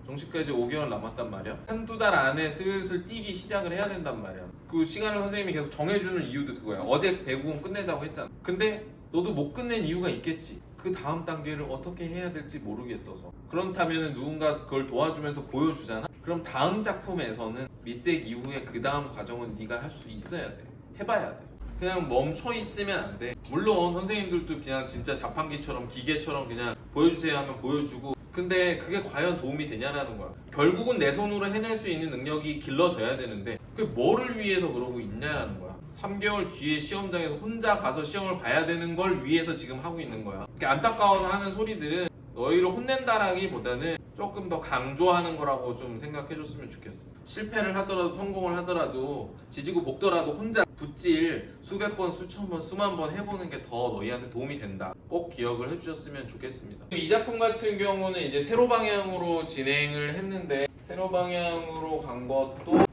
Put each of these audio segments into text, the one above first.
정시까지 5개월 남았단 말이야. 한두 달 안에 슬슬 뛰기 시작을 해야 된단 말이야. 그 시간을 선생님이 계속 정해주는 이유도 그거야. 어제 배구공 끝내자고 했잖아. 근데 너도 못 끝낸 이유가 있겠지. 그 다음 단계를 어떻게 해야 될지 모르겠어서. 그렇다면 누군가 그걸 도와주면서 보여주잖아. 그럼 다음 작품에서는 미색 이후에 그 다음 과정은 네가 할 수 있어야 돼. 해봐야 돼. 그냥 멈춰 있으면 안 돼. 물론 선생님들도 그냥 진짜 자판기처럼 기계처럼 그냥 보여주세요 하면 보여주고, 근데 그게 과연 도움이 되냐라는 거야. 결국은 내 손으로 해낼 수 있는 능력이 길러져야 되는데 그게 뭐를 위해서 그러고 있냐라는 거야. 3개월 뒤에 시험장에서 혼자 가서 시험을 봐야 되는 걸 위해서 지금 하고 있는 거야. 이렇게 안타까워서 하는 소리들은 너희를 혼낸다라기보다는 조금 더 강조하는 거라고 좀 생각해줬으면 좋겠어. 실패를 하더라도 성공을 하더라도 지지고 볶더라도 혼자 붓질 수백 번, 수천 번, 수만 번 해보는 게 더 너희한테 도움이 된다. 꼭 기억을 해주셨으면 좋겠습니다. 이 작품 같은 경우는 이제 세로 방향으로 진행을 했는데, 세로 방향으로 간 것도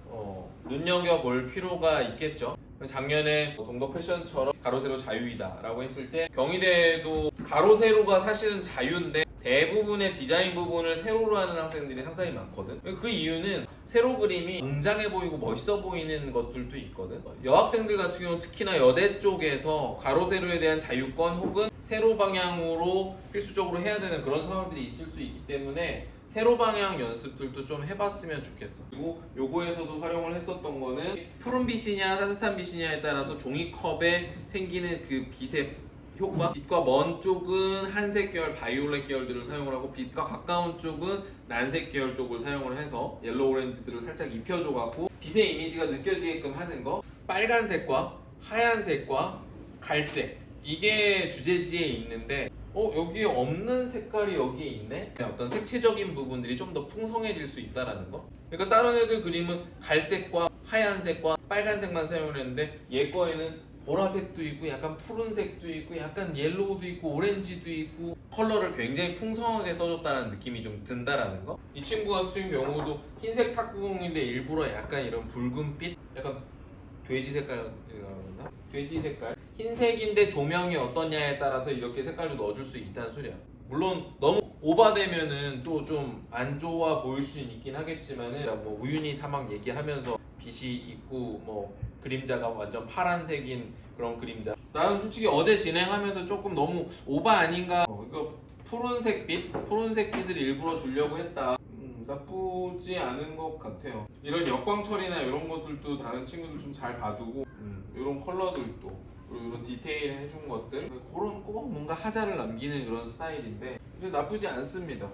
눈여겨볼 필요가 있겠죠. 작년에 동덕 패션처럼 가로 세로 자유이다 라고 했을 때 경희대도 가로 세로가 사실은 자유인데 대부분의 디자인 부분을 세로로 하는 학생들이 상당히 많거든. 그 이유는 세로 그림이 웅장해 보이고 멋있어 보이는 것들도 있거든. 여학생들 같은 경우는 특히나 여대 쪽에서 가로 세로에 대한 자유권 혹은 세로 방향으로 필수적으로 해야 되는 그런 상황들이 있을 수 있기 때문에 세로 방향 연습들도 좀 해봤으면 좋겠어. 그리고 요거에서도 활용을 했었던 거는 푸른 빛이냐 따뜻한 빛이냐에 따라서 종이컵에 생기는 그 빛의 효과, 빛과 먼 쪽은 한색 계열, 바이올렛 계열들을 사용을 하고 빛과 가까운 쪽은 난색 계열 쪽을 사용을 해서 옐로우 오렌지들을 살짝 입혀줘 갖고 빛의 이미지가 느껴지게끔 하는 거. 빨간색과 하얀색과 갈색, 이게 주제지에 있는데 여기에 없는 색깔이 여기에 있네? 어떤 색채적인 부분들이 좀 더 풍성해질 수 있다는 거. 그러니까 다른 애들 그림은 갈색과 하얀색과 빨간색만 사용을 했는데 얘 거에는 보라색도 있고 약간 푸른색도 있고 약간 옐로우도 있고 오렌지도 있고 컬러를 굉장히 풍성하게 써줬다는 느낌이 좀 든다라는 거. 이 친구 같은 경우도 흰색 탁구공인데 일부러 약간 이런 붉은빛? 약간 돼지 색깔이라고 그러나? 돼지 색깔? 흰색인데 조명이 어떠냐에 따라서 이렇게 색깔도 넣어줄 수 있다는 소리야. 물론 너무 오버되면은 또 좀 안 좋아 보일 수 있긴 하겠지만은 뭐 우윤희 사막 얘기하면서 빛이 있고 뭐 그림자가 완전 파란색인 그런 그림자. 나는 솔직히 어제 진행하면서 조금 너무 오바 아닌가. 이거 푸른색 빛을 일부러 주려고 했다. 나쁘지 않은 것 같아요. 이런 역광 처리나 이런 것들도 다른 친구들 좀 잘 봐두고, 이런 컬러들도 그리고 이런 디테일 해준 것들, 그런 꼭 뭔가 하자를 남기는 그런 스타일인데 근데 나쁘지 않습니다.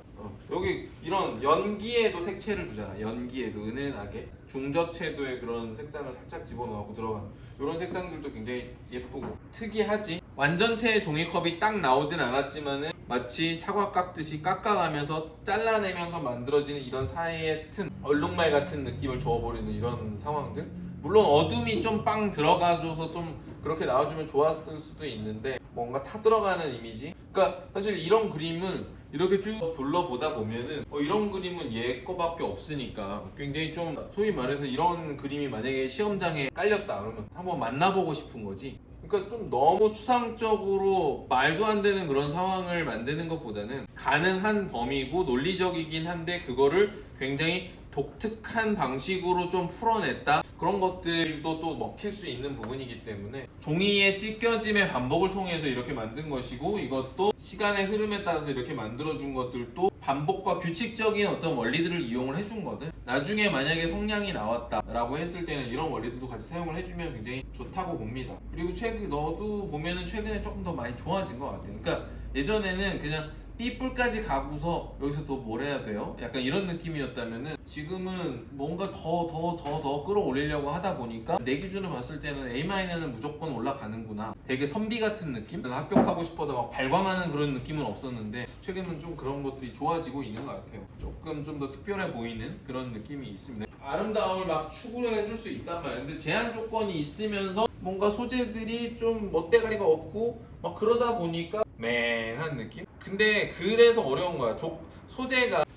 여기 이런 연기에도 색채를 주잖아. 연기에도 은은하게 중저채도의 그런 색상을 살짝 집어넣고 들어가는 이런 색상들도 굉장히 예쁘고 특이하지. 완전체의 종이컵이 딱 나오진 않았지만은 마치 사과 깎듯이 깎아가면서 잘라내면서 만들어지는 이런 사이의 틈, 얼룩말 같은 느낌을 줘버리는 이런 상황들. 물론 어둠이 좀 빵 들어가줘서 좀 그렇게 나와주면 좋았을 수도 있는데 뭔가 타 들어가는 이미지? 그러니까 사실 이런 그림은 이렇게 쭉 둘러보다 보면은 이런 그림은 얘 거밖에 없으니까 굉장히 좀 소위 말해서 이런 그림이 만약에 시험장에 깔렸다 그러면 한번 만나보고 싶은 거지. 그러니까 좀 너무 추상적으로 말도 안 되는 그런 상황을 만드는 것보다는 가능한 범위고 논리적이긴 한데 그거를 굉장히 독특한 방식으로 좀 풀어냈다. 그런 것들도 또 먹힐 수 있는 부분이기 때문에 종이의 찢겨짐의 반복을 통해서 이렇게 만든 것이고, 이것도 시간의 흐름에 따라서 이렇게 만들어준 것들도 반복과 규칙적인 어떤 원리들을 이용을 해준 거든. 나중에 만약에 성량이 나왔다라고 했을 때는 이런 원리들도 같이 사용을 해주면 굉장히 좋다고 봅니다. 그리고 너도 보면은 최근에 조금 더 많이 좋아진 것 같아요. 그러니까 예전에는 그냥 B뿔까지 가고서 여기서 더 뭘 해야 돼요? 약간 이런 느낌이었다면은 지금은 뭔가 더 끌어올리려고 하다 보니까 내 기준으로 봤을 때는 A-는 무조건 올라가는구나. 되게 선비 같은 느낌? 합격하고 싶어서 막 발광하는 그런 느낌은 없었는데 최근은 좀 그런 것들이 좋아지고 있는 것 같아요. 조금 좀 더 특별해 보이는 그런 느낌이 있습니다. 아름다움을 막 추구를 해줄 수 있단 말이에요. 근데 제한 조건이 있으면서 뭔가 소재들이 좀 멋대가리가 없고 막 그러다 보니까 맹한 느낌? 근데 그래서 어려운 거야.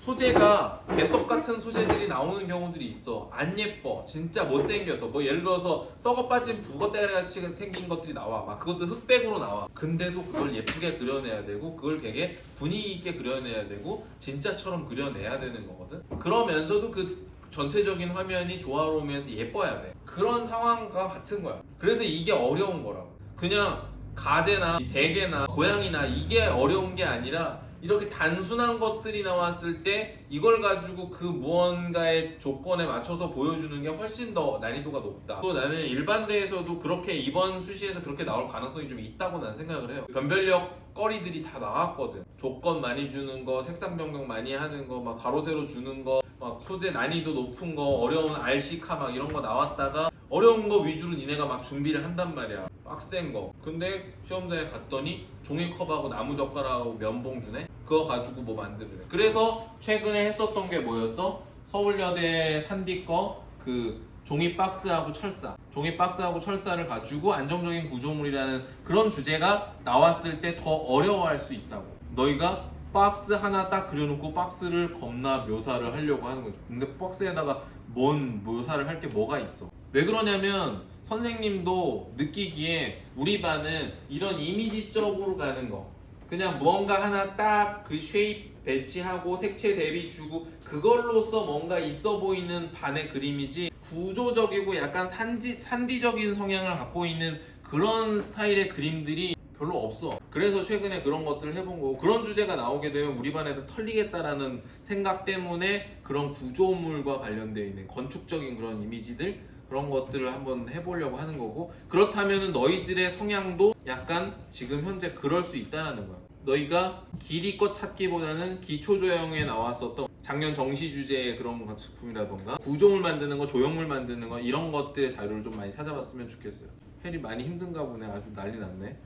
소재가 개떡 같은 같은 소재들이 나오는 경우들이 있어. 안 예뻐. 진짜 못생겨서. 뭐 예를 들어서 썩어 빠진 북어대같이 생긴 것들이 나와. 막 그것도 흑백으로 나와. 근데도 그걸 예쁘게 그려내야 되고 그걸 되게 분위기 있게 그려내야 되고 진짜처럼 그려내야 되는 거거든. 그러면서도 그 전체적인 화면이 조화로우면서 예뻐야 돼. 그런 상황과 같은 거야. 그래서 이게 어려운 거라고. 그냥 가재나 대게나 고양이나 이게 어려운 게 아니라 이렇게 단순한 것들이 나왔을 때 이걸 가지고 그 무언가의 조건에 맞춰서 보여주는 게 훨씬 더 난이도가 높다. 또 나는 일반대에서도 그렇게 이번 수시에서 그렇게 나올 가능성이 좀 있다고 난 생각을 해요. 변별력 거리들이 다 나왔거든. 조건 많이 주는 거, 색상 변경 많이 하는 거, 막 가로 세로 주는 거, 막 소재 난이도 높은 거, 어려운 RC카 막 이런 거 나왔다가 어려운 거 위주로 니네가 막 준비를 한단 말이야. 빡센 거. 근데 시험장에 갔더니 종이컵하고 나무젓가락하고 면봉 주네? 그거 가지고 뭐 만들래. 그래서 최근에 했었던 게 뭐였어? 서울여대 산디 거 그 종이 박스하고 철사. 종이 박스하고 철사를 가지고 안정적인 구조물이라는 그런 주제가 나왔을 때 더 어려워할 수 있다고. 너희가 박스 하나 딱 그려놓고 박스를 겁나 묘사를 하려고 하는 거지. 근데 박스에다가 뭔 묘사를 할 게 뭐가 있어? 왜 그러냐면 선생님도 느끼기에 우리 반은 이런 이미지적으로 가는 거, 그냥 무언가 하나 딱 그 쉐입 배치하고 색채 대비 주고 그걸로써 뭔가 있어 보이는 반의 그림이지, 구조적이고 약간 산디적인 성향을 갖고 있는 그런 스타일의 그림들이 별로 없어. 그래서 최근에 그런 것들을 해본 거고, 그런 주제가 나오게 되면 우리 반 애들 털리겠다라는 생각 때문에 그런 구조물과 관련되어 있는 건축적인 그런 이미지들, 그런 것들을 한번 해보려고 하는 거고, 그렇다면 너희들의 성향도 약간 지금 현재 그럴 수 있다는 거야. 너희가 길이껏 찾기보다는 기초조형에 나왔었던 작년 정시 주제의 그런 작품이라던가 구조물 만드는 거, 조형물 만드는 거, 이런 것들의 자료를 좀 많이 찾아봤으면 좋겠어요. 혜리 많이 힘든가 보네. 아주 난리 났네.